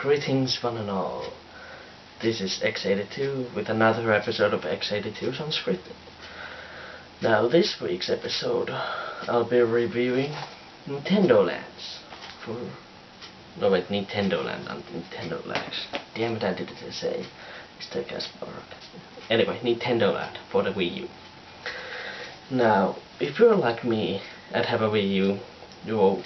Greetings one and all. This is X82 with another episode of X82's Unscripted. Now this week's episode I'll be reviewing Nintendoland. Nintendoland and Nintendoland. Damn it, I didn't say mistake as well. Anyway, Nintendoland for the Wii U. Now, if you're like me and have a Wii U,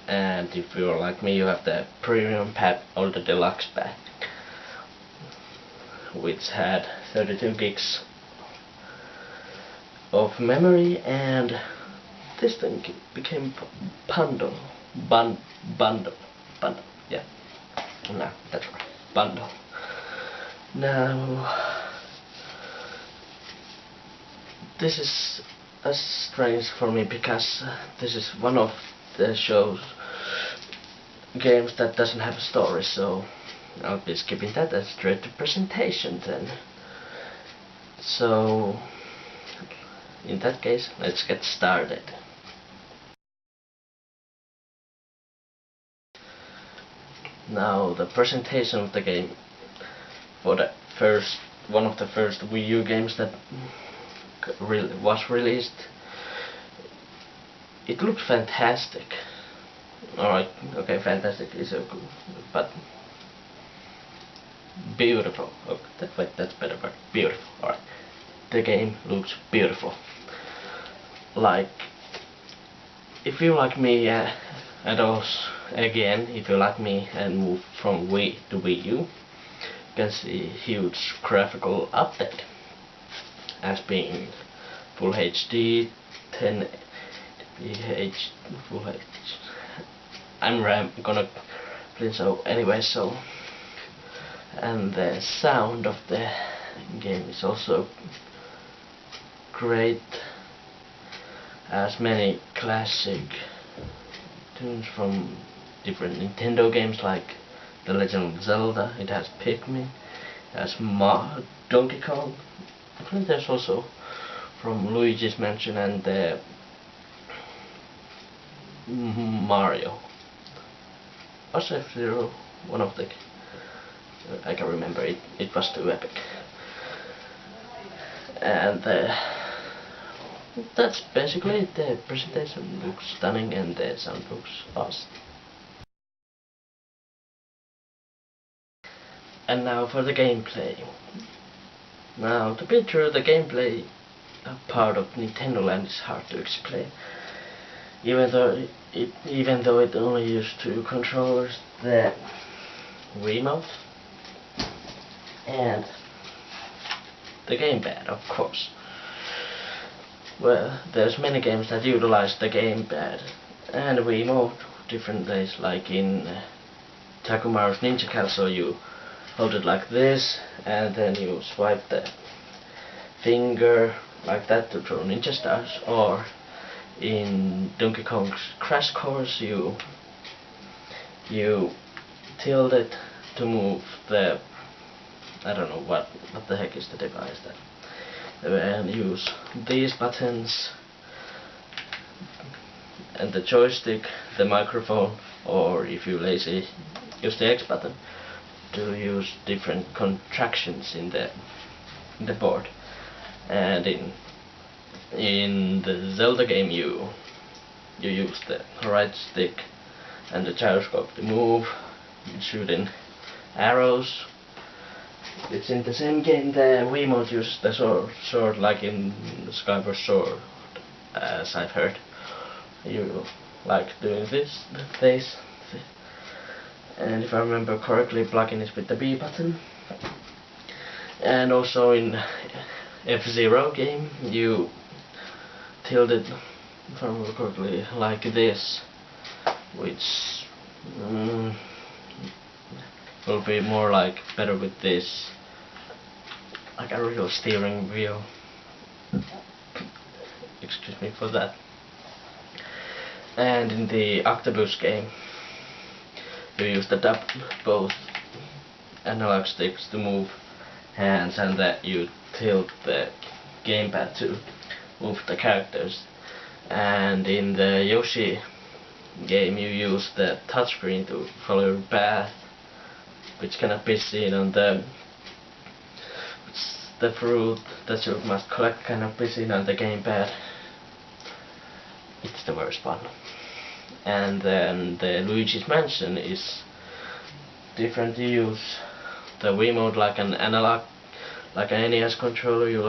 and if you're like me, you have the premium pack or the deluxe pack, which had 32 gigs of memory, and this thing became bundle. Yeah, no, that's right, bundle. Now, this is strange for me because this is one of the games that doesn't have a story, so I'll be skipping that and straight to presentation then. So in that case, let's get started. Now the presentation of the game for the one of the first Wii U games that was released. It looked fantastic. Alright, okay, fantastic is a good, but beautiful. Okay, that's better word. Beautiful. Alright, the game looks beautiful. Like, if you like me, and also again, if you like me and move from Wii to Wii U, you can see huge graphical update as being Full HD, 10 Full HD. I'm gonna play so anyway. So, and the sound of the game is also great, as many classic tunes from different Nintendo games like The Legend of Zelda. It has Pikmin, it has Donkey Kong. I think there's also from Luigi's Mansion and Mario. Was F-Zero one of the... I can remember it. It was too epic. And that's basically it. The presentation looks stunning and the sound looks awesome. And now for the gameplay. Now, to be true, the gameplay part of Nintendoland is hard to explain. Even though it only used 2 controllers, the Wiimote and the gamepad, of course. Well, there's many games that utilize the gamepad and the Wiimote different ways, like in Takumaru's Ninja Castle. You hold it like this, and then you swipe the finger like that to throw ninja stars, or in Donkey Kong's Crash Course you tilt it to move the, I don't know what the heck is the device that, and use these buttons and the joystick, the microphone, or if you're lazy, use the X button to use different contractions in the board. And in the Zelda game you use the right stick and the gyroscope to move, shooting arrows. It's in the same game the Wiimote uses the sword like in Skyward Sword, as I've heard. You like doing this, and if I remember correctly, plugging it with the B button. And also in F-Zero game you tilt it, if I remember correctly, like this, which will be more like better with this, like a real steering wheel. Excuse me for that. And in the Octopus game you use both analog sticks to move hands, and that you tilt the gamepad to move the characters. And in the Yoshi game you use the touchscreen to follow your path which cannot be seen on the fruit that you must collect cannot be seen on the gamepad. It's the worst one. And then the Luigi's Mansion is different. You use the Wiimote like an analog, like an NES controller. You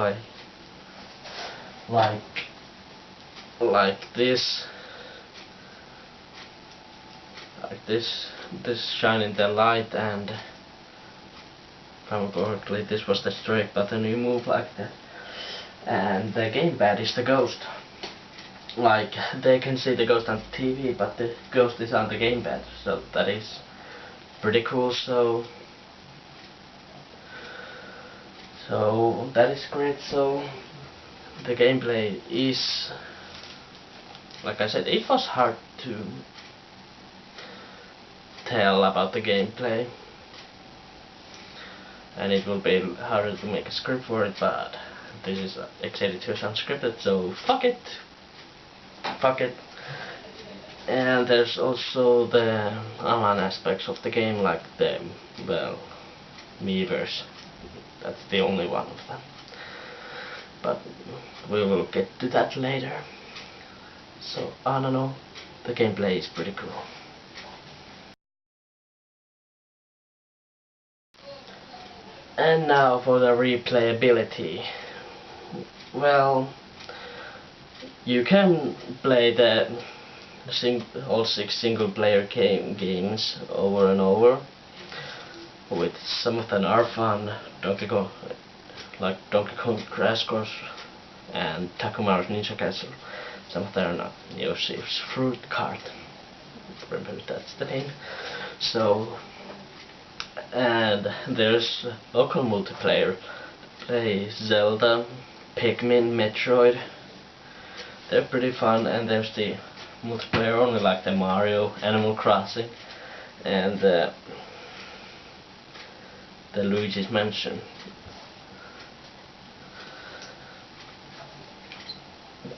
like this, this shining the light, and if I remember correctly, this was the strike button. You move like that, and the gamepad is the ghost. Like, they can see the ghost on TV, but the ghost is on the gamepad, so that is pretty cool. So that is great. So the gameplay is, like I said, it was hard to tell about the gameplay, and it will be harder to make a script for it, but this is X82's Unscripted, so fuck it. And there's also the online aspects of the game, like the, well, Miiverse. That's the only one of them, but we will get to that later. So I don't know, the gameplay is pretty cool. And now for the replayability. Well, you can play all 6 single-player games over and over, with some of them are fun, like Donkey Kong Crash Course and Takumaru's Ninja Castle. Some of them are not. Yoshi's Fruit Cart, remember that's the name. So, and there's local multiplayer. Play Zelda, Pikmin, Metroid. They're pretty fun, and there's the multiplayer only, like the Mario, Animal Crossing, and the Luigi's Mansion.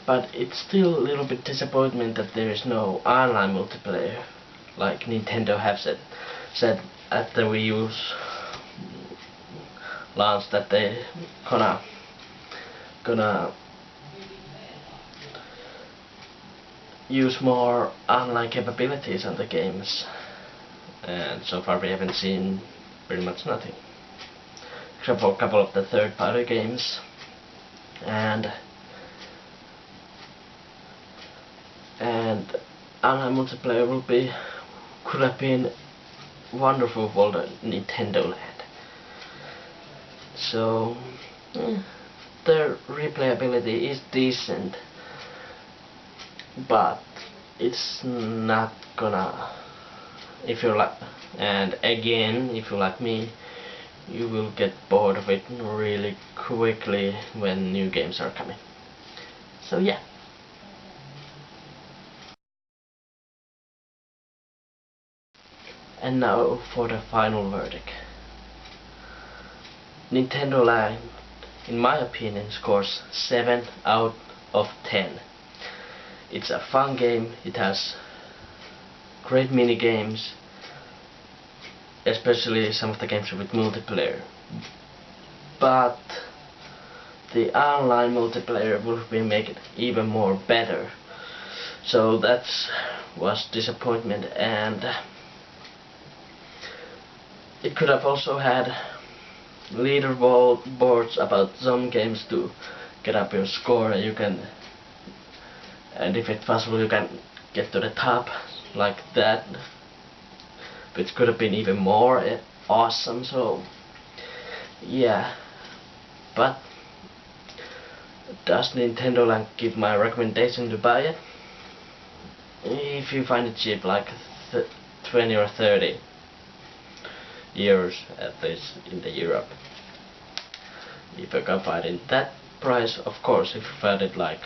But it's still a little bit disappointment that there is no online multiplayer, like Nintendo have said at the Wii U's launch that they gonna use more online capabilities on the games, and so far we haven't seen pretty much nothing, except for a couple of the third-party games. And online multiplayer could have been wonderful for the Nintendoland. So the replayability is decent, but it's not gonna, if you're like, and again, if you're like me, you will get bored of it really quickly when new games are coming. So yeah. And now for the final verdict. Nintendoland, in my opinion, scores 7 out of 10. It's a fun game, it has great mini games, especially some of the games with multiplayer. But the online multiplayer would be make it even more better. So that was disappointment, and it could have also had leaderboards about some games to get up your score, and you can, and if it's possible, you can get to the top like that, which could have been even more awesome. So yeah, but does Nintendoland give my recommendation to buy it? If you find it cheap, like 20 or 30 euros at least in the Europe. If you can find it that price, of course. If you find it like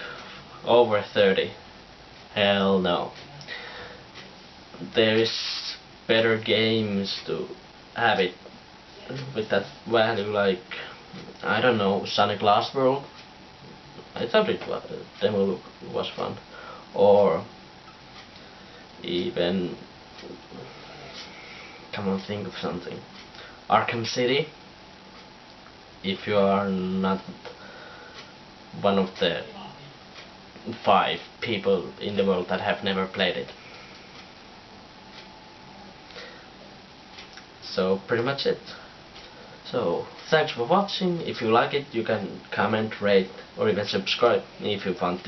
over 30, hell no. There is better games to have it with that value, like, I don't know, Sonic Lost World. I thought the demo was fun. Or even, come on, think of something. Arkham City, if you are not one of the 5 people in the world that have never played it. So pretty much it. So thanks for watching. If you like it, you can comment, rate, or even subscribe if you want.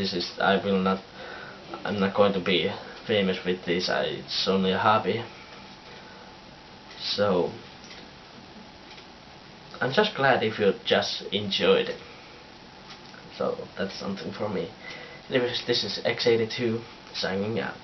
I'm not going to be famous with this. It's only a hobby. So I'm just glad if you just enjoyed it. So that's something for me. Anyways, this is X82 signing out.